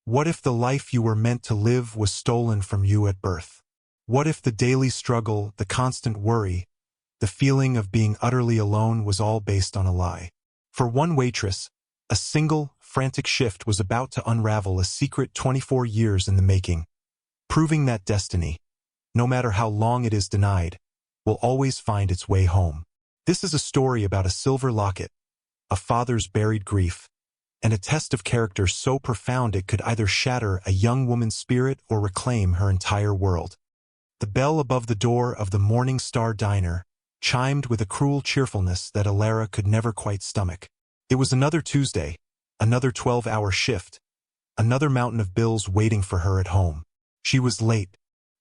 What if the life you were meant to live was stolen from you at birth? What if the daily struggle, the constant worry, the feeling of being utterly alone was all based on a lie? For one waitress, a single, frantic shift was about to unravel a secret 24 years in the making, proving that destiny, no matter how long it is denied, will always find its way home. This is a story about a silver locket, a father's buried grief, and a test of character so profound it could either shatter a young woman's spirit or reclaim her entire world. The bell above the door of the Morning Star Diner chimed with a cruel cheerfulness that Alara could never quite stomach. It was another Tuesday, another 12-hour shift, another mountain of bills waiting for her at home. She was late.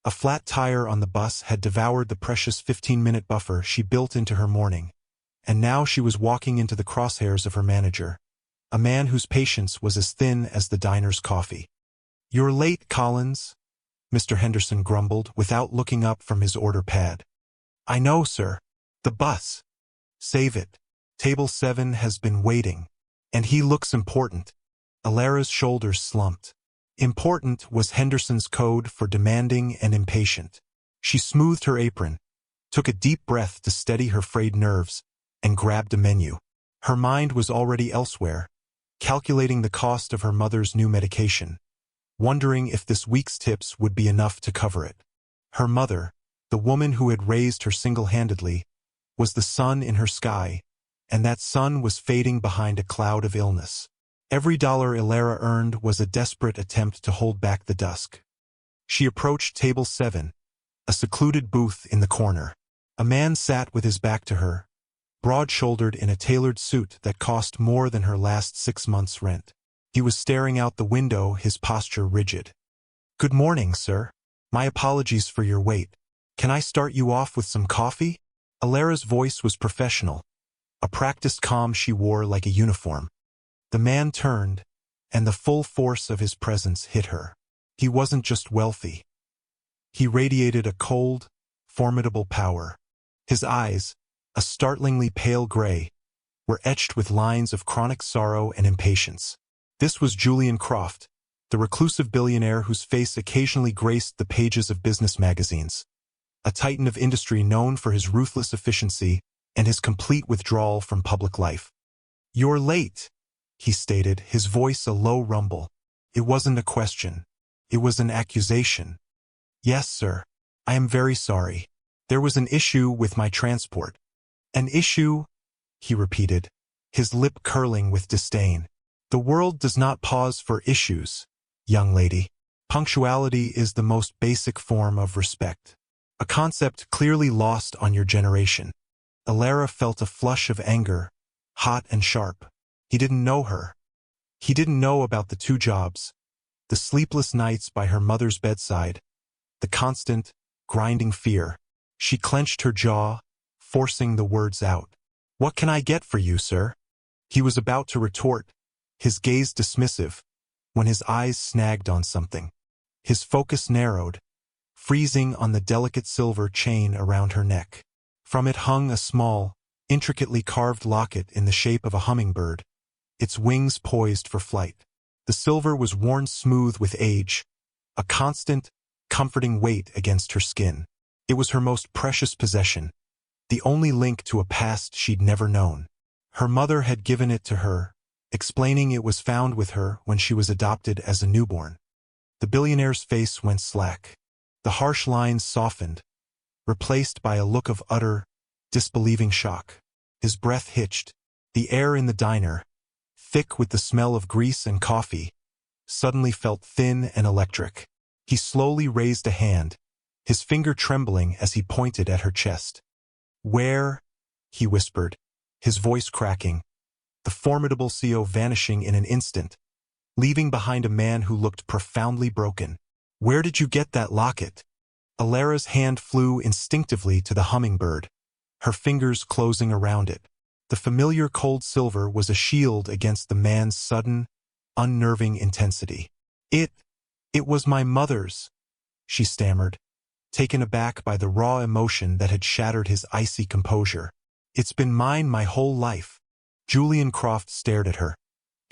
A flat tire on the bus had devoured the precious 15-minute buffer she built into her morning, and now she was walking into the crosshairs of her manager, a man whose patience was as thin as the diner's coffee. "You're late, Collins," Mr. Henderson grumbled without looking up from his order pad. "I know, sir. The bus. Save it. Table 7 has been waiting. And he looks important." Alara's shoulders slumped. Important was Henderson's code for demanding and impatient. She smoothed her apron, took a deep breath to steady her frayed nerves, and grabbed a menu. Her mind was already elsewhere, calculating the cost of her mother's new medication, wondering if this week's tips would be enough to cover it. Her mother, the woman who had raised her single-handedly, was the sun in her sky, and that sun was fading behind a cloud of illness. Every dollar Alara earned was a desperate attempt to hold back the dusk. She approached table 7, a secluded booth in the corner. A man sat with his back to her, broad-shouldered in a tailored suit that cost more than her last 6 months' rent. He was staring out the window, his posture rigid. "Good morning, sir. My apologies for your wait. Can I start you off with some coffee?" Alara's voice was professional, a practiced calm she wore like a uniform. The man turned, and the full force of his presence hit her. He wasn't just wealthy. He radiated a cold, formidable power. His eyes, a startlingly pale gray, were etched with lines of chronic sorrow and impatience. This was Julian Croft, the reclusive billionaire whose face occasionally graced the pages of business magazines, a titan of industry known for his ruthless efficiency and his complete withdrawal from public life. "You're late," he stated, his voice a low rumble. It wasn't a question. It was an accusation. "Yes, sir. I am very sorry. There was an issue with my transport." "An issue?" he repeated, his lip curling with disdain. "The world does not pause for issues, young lady. Punctuality is the most basic form of respect, a concept clearly lost on your generation." Alara felt a flush of anger, hot and sharp. He didn't know her. He didn't know about the 2 jobs, the sleepless nights by her mother's bedside, the constant, grinding fear. She clenched her jaw, forcing the words out. "What can I get for you, sir?" He was about to retort, his gaze dismissive, when his eyes snagged on something. His focus narrowed, freezing on the delicate silver chain around her neck. From it hung a small, intricately carved locket in the shape of a hummingbird, its wings poised for flight. The silver was worn smooth with age, a constant, comforting weight against her skin. It was her most precious possession, the only link to a past she'd never known. Her mother had given it to her, explaining it was found with her when she was adopted as a newborn. The billionaire's face went slack. The harsh lines softened, replaced by a look of utter, disbelieving shock. His breath hitched. The air in the diner, thick with the smell of grease and coffee, suddenly felt thin and electric. He slowly raised a hand, his finger trembling as he pointed at her chest. "Where?" he whispered, his voice cracking, the formidable CO vanishing in an instant, leaving behind a man who looked profoundly broken. "Where did you get that locket?" Alara's hand flew instinctively to the hummingbird, her fingers closing around it. The familiar cold silver was a shield against the man's sudden, unnerving intensity. It was my mother's," she stammered, taken aback by the raw emotion that had shattered his icy composure. "It's been mine my whole life." Julian Croft stared at her,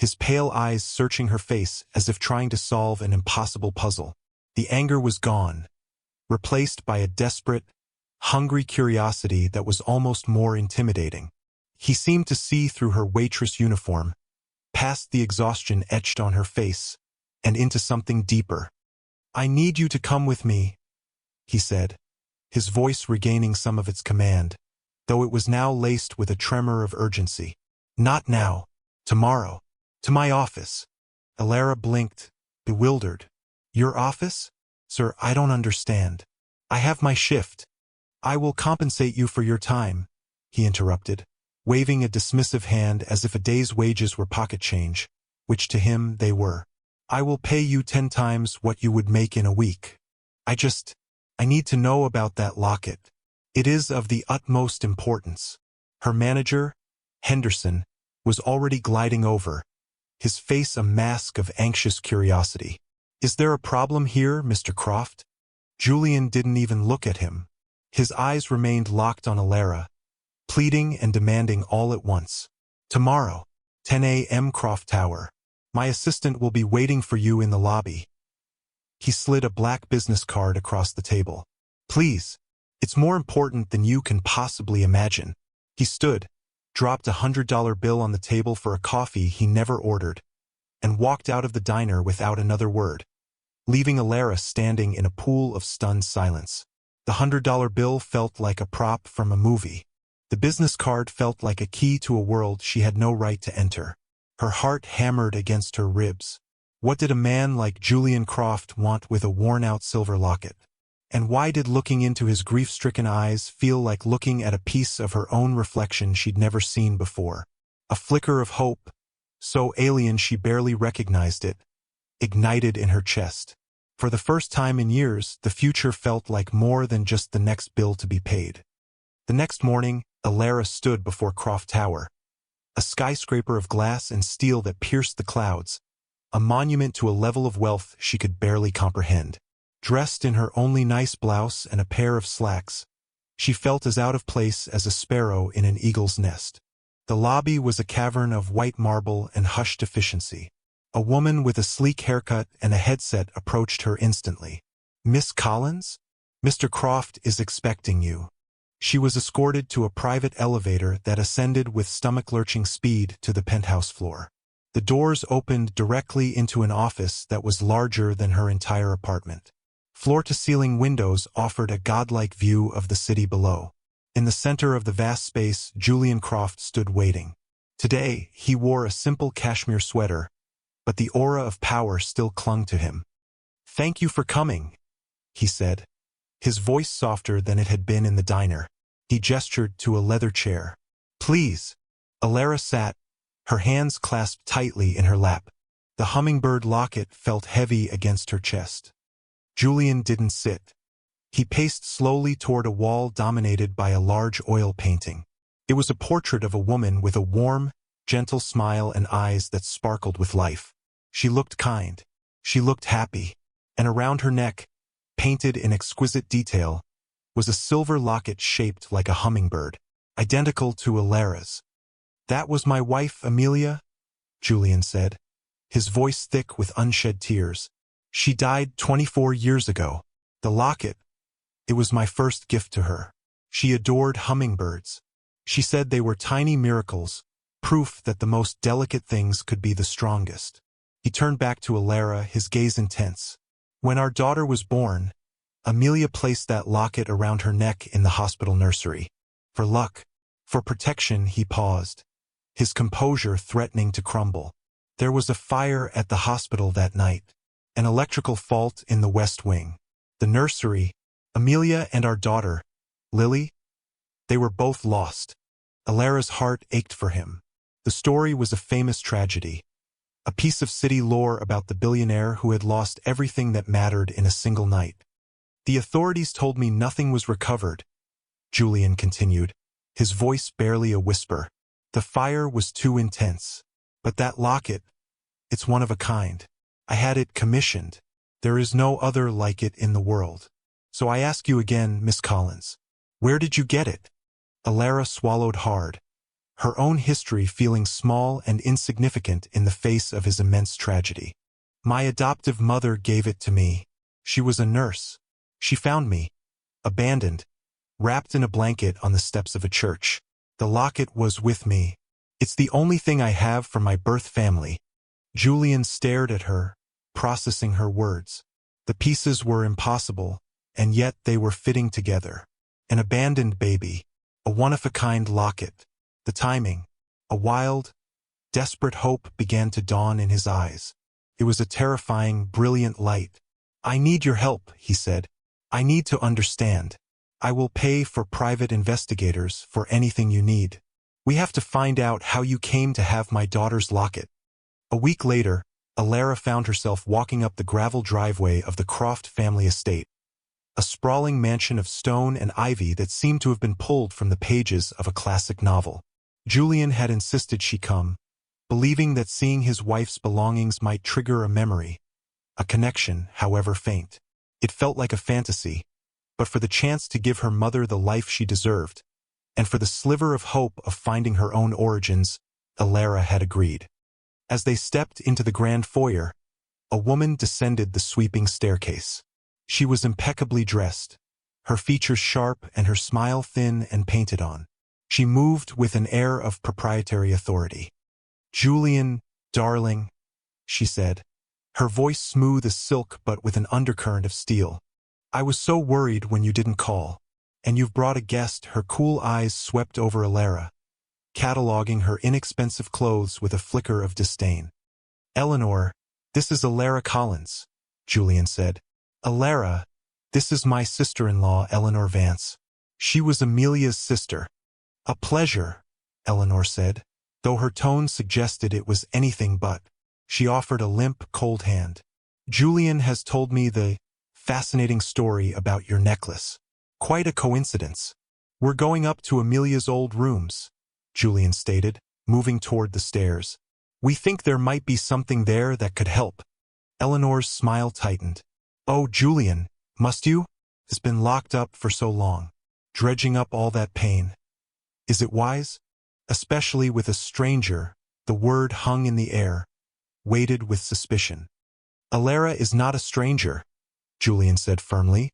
his pale eyes searching her face as if trying to solve an impossible puzzle. The anger was gone, replaced by a desperate, hungry curiosity that was almost more intimidating. He seemed to see through her waitress uniform, past the exhaustion etched on her face, and into something deeper. "I need you to come with me," he said, his voice regaining some of its command, though it was now laced with a tremor of urgency. "Not now. Tomorrow. To my office." Alara blinked, bewildered. "Your office? Sir, I don't understand. I have my shift." "I will compensate you for your time," he interrupted, waving a dismissive hand as if a day's wages were pocket change, which to him they were. "I will pay you 10 times what you would make in a week. I need to know about that locket. It is of the utmost importance." Her manager, Henderson, was already gliding over, his face a mask of anxious curiosity. "Is there a problem here, Mr. Croft?" Julian didn't even look at him. His eyes remained locked on Alara, pleading and demanding all at once. "Tomorrow, 10 a.m. Croft Tower. My assistant will be waiting for you in the lobby." He slid a black business card across the table. "Please, it's more important than you can possibly imagine." He stood, dropped a $100 bill on the table for a coffee he never ordered, and walked out of the diner without another word, leaving Alara standing in a pool of stunned silence. The $100 bill felt like a prop from a movie. The business card felt like a key to a world she had no right to enter. Her heart hammered against her ribs. What did a man like Julian Croft want with a worn-out silver locket? And why did looking into his grief-stricken eyes feel like looking at a piece of her own reflection she'd never seen before? A flicker of hope, so alien she barely recognized it, ignited in her chest. For the first time in years, the future felt like more than just the next bill to be paid. The next morning, Alara stood before Croft Tower, a skyscraper of glass and steel that pierced the clouds, a monument to a level of wealth she could barely comprehend. Dressed in her only nice blouse and a pair of slacks, she felt as out of place as a sparrow in an eagle's nest. The lobby was a cavern of white marble and hushed efficiency. A woman with a sleek haircut and a headset approached her instantly. "Miss Collins? Mr. Croft is expecting you." She was escorted to a private elevator that ascended with stomach-lurching speed to the penthouse floor. The doors opened directly into an office that was larger than her entire apartment. Floor-to-ceiling windows offered a godlike view of the city below. In the center of the vast space, Julian Croft stood waiting. Today, he wore a simple cashmere sweater, but the aura of power still clung to him. "Thank you for coming," he said, his voice softer than it had been in the diner. He gestured to a leather chair. "Please." Alara sat, her hands clasped tightly in her lap. The hummingbird locket felt heavy against her chest. Julian didn't sit. He paced slowly toward a wall dominated by a large oil painting. It was a portrait of a woman with a warm, gentle smile and eyes that sparkled with life. She looked kind. She looked happy. And around her neck, painted in exquisite detail, was a silver locket shaped like a hummingbird, identical to Alara's. "That was my wife, Amelia," Julian said, his voice thick with unshed tears. "She died 24 years ago. The locket, it was my first gift to her. She adored hummingbirds. She said they were tiny miracles, proof that the most delicate things could be the strongest." He turned back to Alara, his gaze intense. "When our daughter was born, Amelia placed that locket around her neck in the hospital nursery. For luck, for protection," he paused, his composure threatening to crumble. "There was a fire at the hospital that night, an electrical fault in the West Wing. The nursery, Amelia and our daughter, Lily, they were both lost." Alara's heart ached for him. The story was a famous tragedy, a piece of city lore about the billionaire who had lost everything that mattered in a single night. "The authorities told me nothing was recovered," Julian continued, his voice barely a whisper. "The fire was too intense. But that locket, it's one of a kind. I had it commissioned. There is no other like it in the world. So I ask you again, Miss Collins, where did you get it?" Alara swallowed hard, her own history feeling small and insignificant in the face of his immense tragedy. My adoptive mother gave it to me. She was a nurse. She found me, abandoned, wrapped in a blanket on the steps of a church. The locket was with me. It's the only thing I have from my birth family. Julian stared at her, processing her words. The pieces were impossible, and yet they were fitting together. An abandoned baby, a one-of-a-kind locket. The timing, a wild, desperate hope began to dawn in his eyes. It was a terrifying, brilliant light. I need your help, he said. I need to understand. I will pay for private investigators for anything you need. We have to find out how you came to have my daughter's locket. A week later, Alara found herself walking up the gravel driveway of the Croft family estate, a sprawling mansion of stone and ivy that seemed to have been pulled from the pages of a classic novel. Julian had insisted she come, believing that seeing his wife's belongings might trigger a memory, a connection, however faint. It felt like a fantasy, but for the chance to give her mother the life she deserved, and for the sliver of hope of finding her own origins, Alara had agreed. As they stepped into the grand foyer, a woman descended the sweeping staircase. She was impeccably dressed, her features sharp and her smile thin and painted on. She moved with an air of proprietary authority. "Julian, darling," she said, her voice smooth as silk but with an undercurrent of steel. "I was so worried when you didn't call. And you've brought a guest." Her cool eyes swept over Alara, cataloging her inexpensive clothes with a flicker of disdain. "Eleanor, this is Alara Collins," Julian said. "Alara, this is my sister-in-law, Eleanor Vance." She was Amelia's sister. "A pleasure," Eleanor said, though her tone suggested it was anything but. She offered a limp, cold hand. "Julian has told me the fascinating story about your necklace. Quite a coincidence. We're going up to Amelia's old rooms," Julian stated, moving toward the stairs. "We think there might be something there that could help." Eleanor's smile tightened. "Oh, Julian, must you? It's been locked up for so long. Dredging up all that pain. Is it wise? Especially with a stranger." The word hung in the air, weighted with suspicion. "Alara is not a stranger," Julian said firmly,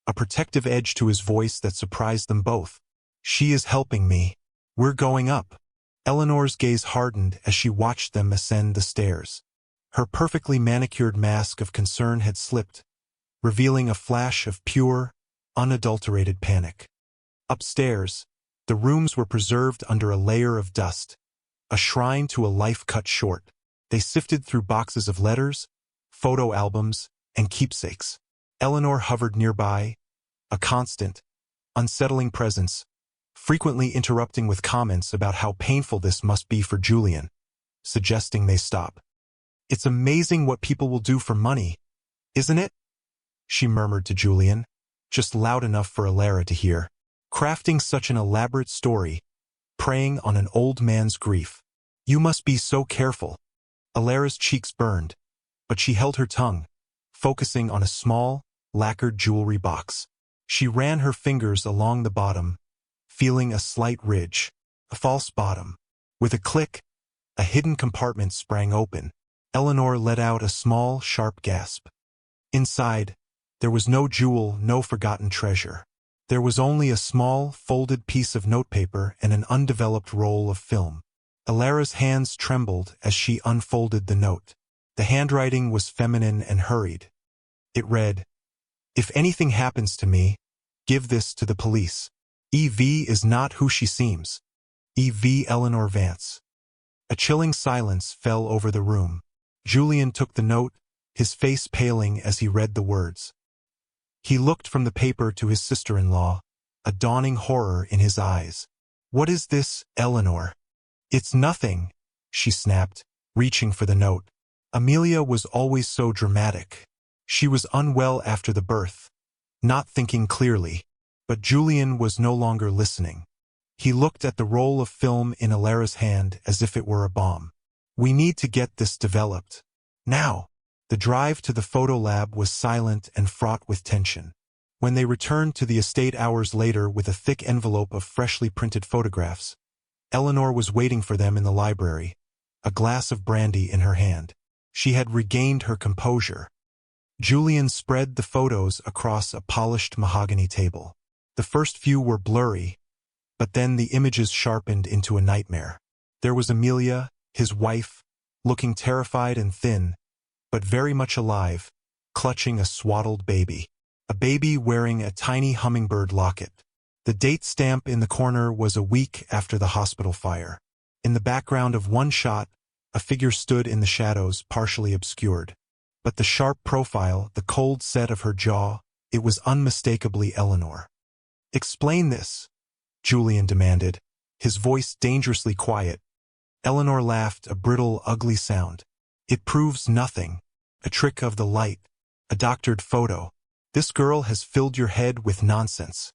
a protective edge to his voice that surprised them both. "She is helping me. We're going up." Eleanor's gaze hardened as she watched them ascend the stairs. Her perfectly manicured mask of concern had slipped, revealing a flash of pure, unadulterated panic. Upstairs, the rooms were preserved under a layer of dust, a shrine to a life cut short. They sifted through boxes of letters, photo albums, and keepsakes. Eleanor hovered nearby, a constant, unsettling presence, frequently interrupting with comments about how painful this must be for Julian, suggesting they stop. "It's amazing what people will do for money, isn't it?" she murmured to Julian, just loud enough for Alara to hear. "Crafting such an elaborate story, preying on an old man's grief. You must be so careful." Alara's cheeks burned, but she held her tongue, focusing on a small, lacquered jewelry box. She ran her fingers along the bottom, feeling a slight ridge, a false bottom. With a click, a hidden compartment sprang open. Eleanor let out a small, sharp gasp. Inside, there was no jewel, no forgotten treasure. There was only a small, folded piece of notepaper and an undeveloped roll of film. Alara's hands trembled as she unfolded the note. The handwriting was feminine and hurried. It read, "If anything happens to me, give this to the police. E.V. is not who she seems. E.V. Eleanor Vance." A chilling silence fell over the room. Julian took the note, his face paling as he read the words. He looked from the paper to his sister-in-law, a dawning horror in his eyes. "What is this, Eleanor?" "It's nothing," she snapped, reaching for the note. Amelia was always so dramatic. She was unwell after the birth, not thinking clearly, but Julian was no longer listening. He looked at the roll of film in Alara's hand as if it were a bomb. "We need to get this developed. Now." The drive to the photo lab was silent and fraught with tension. When they returned to the estate hours later with a thick envelope of freshly printed photographs, Eleanor was waiting for them in the library, a glass of brandy in her hand. She had regained her composure. Julian spread the photos across a polished mahogany table. The first few were blurry, but then the images sharpened into a nightmare. There was Amelia, his wife, looking terrified and thin, but very much alive, clutching a swaddled baby. A baby wearing a tiny hummingbird locket. The date stamp in the corner was a week after the hospital fire. In the background of one shot, a figure stood in the shadows, partially obscured. But the sharp profile, the cold set of her jaw, it was unmistakably Eleanor. "Explain this," Julian demanded, his voice dangerously quiet. Eleanor laughed, a brittle, ugly sound. "It proves nothing. A trick of the light. A doctored photo. This girl has filled your head with nonsense."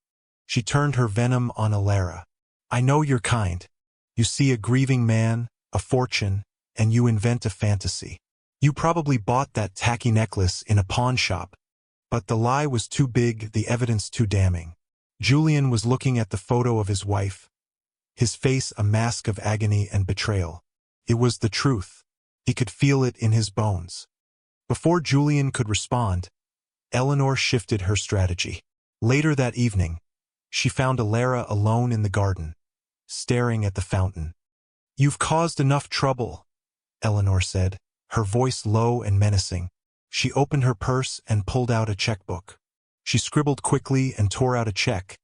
She turned her venom on Alara. "I know you're kind. You see a grieving man, a fortune, and you invent a fantasy. You probably bought that tacky necklace in a pawn shop. But the lie was too big, the evidence too damning." Julian was looking at the photo of his wife, his face a mask of agony and betrayal. It was the truth. He could feel it in his bones. Before Julian could respond, Eleanor shifted her strategy. Later that evening, she found Alara alone in the garden, staring at the fountain. "You've caused enough trouble," Eleanor said, her voice low and menacing. She opened her purse and pulled out a checkbook. She scribbled quickly and tore out a check,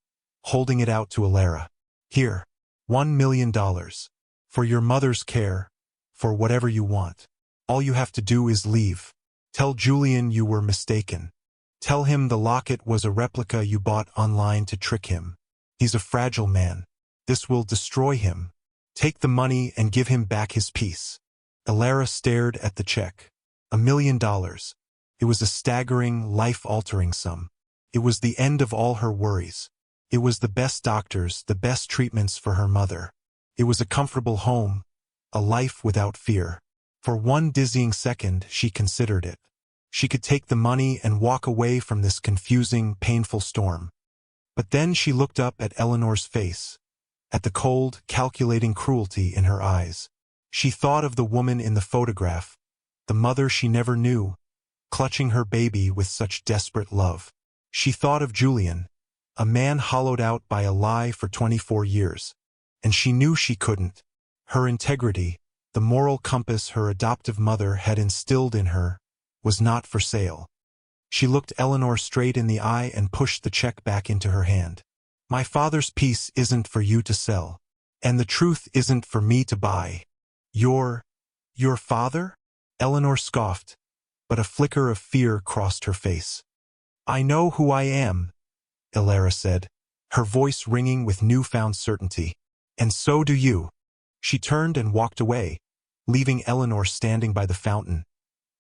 holding it out to Alara. "Here, $1 million. For your mother's care, for whatever you want. All you have to do is leave. Tell Julian you were mistaken. Tell him the locket was a replica you bought online to trick him. He's a fragile man. This will destroy him. Take the money and give him back his peace." Alara stared at the check. $1 million. It was a staggering, life-altering sum. It was the end of all her worries. It was the best doctors, the best treatments for her mother. It was a comfortable home, a life without fear. For one dizzying second, she considered it. She could take the money and walk away from this confusing, painful storm. But then she looked up at Eleanor's face, at the cold, calculating cruelty in her eyes. She thought of the woman in the photograph, the mother she never knew, clutching her baby with such desperate love. She thought of Julian, a man hollowed out by a lie for 24 years. And she knew she couldn't. Her integrity, the moral compass her adoptive mother had instilled in her, was not for sale. She looked Eleanor straight in the eye and pushed the check back into her hand. "My father's peace isn't for you to sell. And the truth isn't for me to buy." Your father?" Eleanor scoffed, but a flicker of fear crossed her face. "I know who I am," Alara said, her voice ringing with newfound certainty. "And so do you." She turned and walked away, leaving Eleanor standing by the fountain,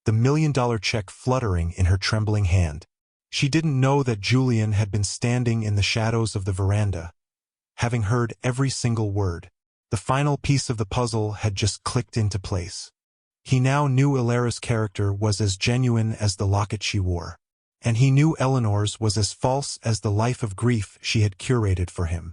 the $1 million check fluttering in her trembling hand. She didn't know that Julian had been standing in the shadows of the veranda, having heard every single word. The final piece of the puzzle had just clicked into place. He now knew Alara's character was as genuine as the locket she wore. And he knew Eleanor's was as false as the life of grief she had curated for him.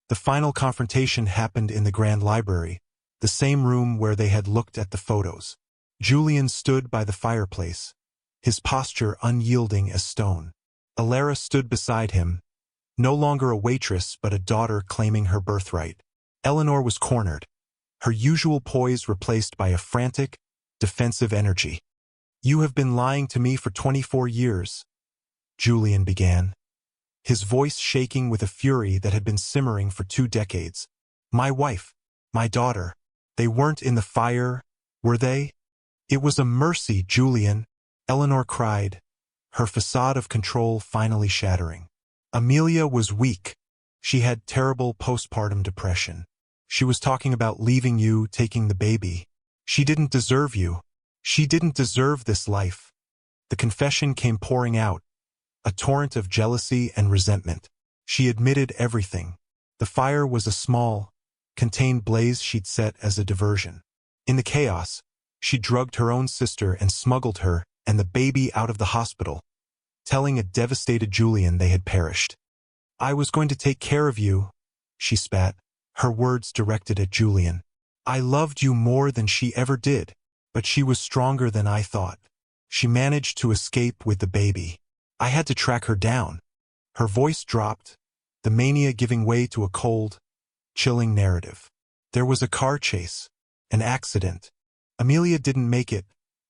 The final confrontation happened in the Grand Library, the same room where they had looked at the photos. Julian stood by the fireplace, his posture unyielding as stone. Alara stood beside him, no longer a waitress but a daughter claiming her birthright. Eleanor was cornered, her usual poise replaced by a frantic, defensive energy. "You have been lying to me for 24 years, Julian began, his voice shaking with a fury that had been simmering for 2 decades. "My wife, my daughter, they weren't in the fire, were they?" "It was a mercy, Julian," Eleanor cried, her facade of control finally shattering. "Amelia was weak. She had terrible postpartum depression. She was talking about leaving you, taking the baby. She didn't deserve you. She didn't deserve this life." The confession came pouring out, a torrent of jealousy and resentment. She admitted everything. The fire was a small, contained blaze she'd set as a diversion. In the chaos, she drugged her own sister and smuggled her and the baby out of the hospital, telling a devastated Julian they had perished. "I was going to take care of you," she spat, her words directed at Julian. I loved you more than she ever did, but she was stronger than I thought. She managed to escape with the baby. I had to track her down. Her voice dropped, the mania giving way to a cold, chilling narrative. There was a car chase, an accident. Amelia didn't make it.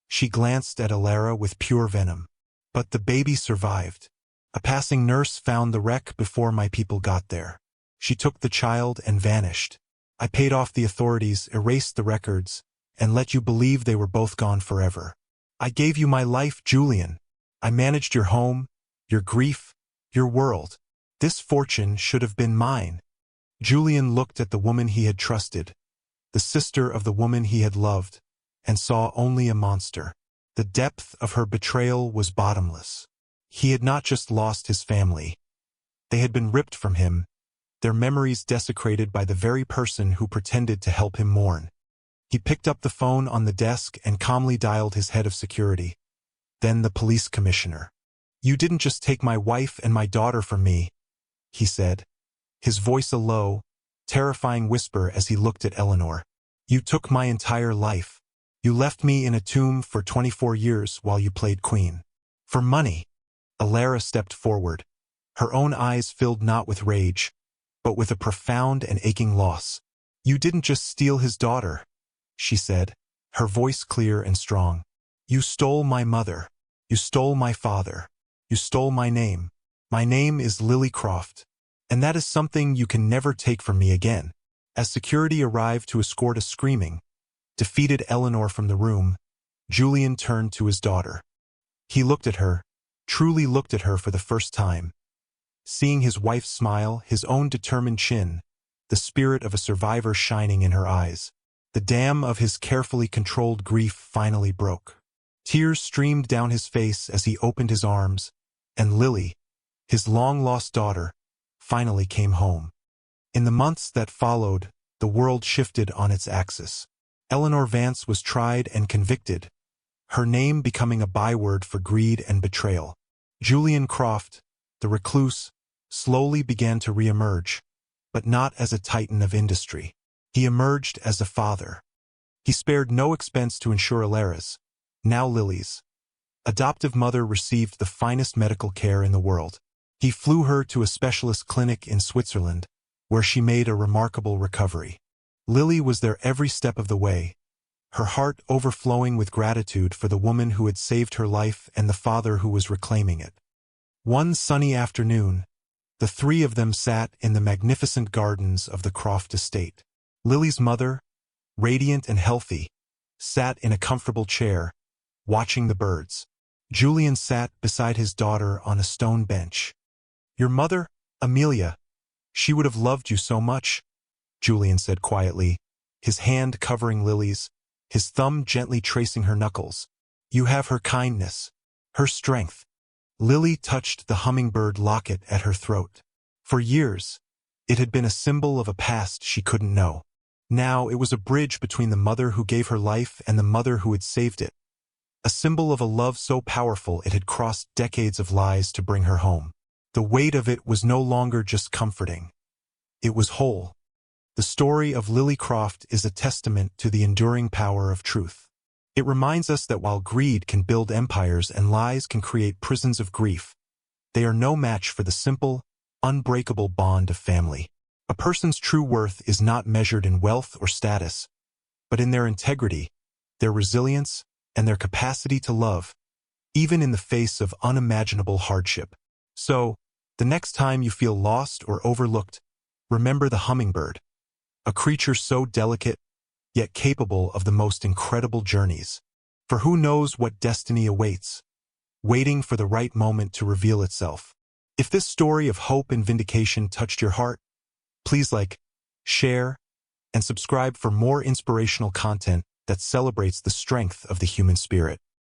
She glanced at Alara with pure venom. But the baby survived. A passing nurse found the wreck before my people got there. She took the child and vanished. I paid off the authorities, erased the records, and let you believe they were both gone forever. I gave you my life, Julian. I managed your home, your grief, your world. This fortune should have been mine. Julian looked at the woman he had trusted, the sister of the woman he had loved, and saw only a monster. The depth of her betrayal was bottomless. He had not just lost his family. They had been ripped from him, their memories desecrated by the very person who pretended to help him mourn. He picked up the phone on the desk and calmly dialed his head of security, then the police commissioner. You didn't just take my wife and my daughter from me, he said, his voice a low, terrifying whisper as he looked at Eleanor. You took my entire life. You left me in a tomb for 24 years while you played queen. For money. Alara stepped forward. Her own eyes filled not with rage, but with a profound and aching loss. You didn't just steal his daughter, she said, her voice clear and strong. You stole my mother. You stole my father. You stole my name. My name is Lily Croft. And that is something you can never take from me again. As security arrived to escort a screaming, defeated Eleanor from the room, Julian turned to his daughter. He looked at her, truly looked at her for the first time. Seeing his wife smile, his own determined chin, the spirit of a survivor shining in her eyes. The dam of his carefully controlled grief finally broke. Tears streamed down his face as he opened his arms, and Lily, his long-lost daughter, finally came home. In the months that followed, the world shifted on its axis. Eleanor Vance was tried and convicted, her name becoming a byword for greed and betrayal. Julian Croft, the recluse, slowly began to re-emerge, but not as a titan of industry. He emerged as a father. He spared no expense to ensure Alara's, now Lily's, adoptive mother received the finest medical care in the world. He flew her to a specialist clinic in Switzerland, where she made a remarkable recovery. Lily was there every step of the way, her heart overflowing with gratitude for the woman who had saved her life and the father who was reclaiming it. One sunny afternoon, the three of them sat in the magnificent gardens of the Croft estate. Lily's mother, radiant and healthy, sat in a comfortable chair, watching the birds. Julian sat beside his daughter on a stone bench. Your mother, Amelia, she would have loved you so much, Julian said quietly, his hand covering Lily's, his thumb gently tracing her knuckles. You have her kindness, her strength. Lily touched the hummingbird locket at her throat. For years, it had been a symbol of a past she couldn't know. Now it was a bridge between the mother who gave her life and the mother who had saved it. A symbol of a love so powerful it had crossed decades of lies to bring her home. The weight of it was no longer just comforting. It was whole. The story of Lily Croft is a testament to the enduring power of truth. It reminds us that while greed can build empires and lies can create prisons of grief, they are no match for the simple, unbreakable bond of family. A person's true worth is not measured in wealth or status, but in their integrity, their resilience, and their capacity to love, even in the face of unimaginable hardship. So, the next time you feel lost or overlooked, remember the hummingbird, a creature so delicate, yet capable of the most incredible journeys. For who knows what destiny awaits, waiting for the right moment to reveal itself. If this story of hope and vindication touched your heart, please like, share, and subscribe for more inspirational content that celebrates the strength of the human spirit.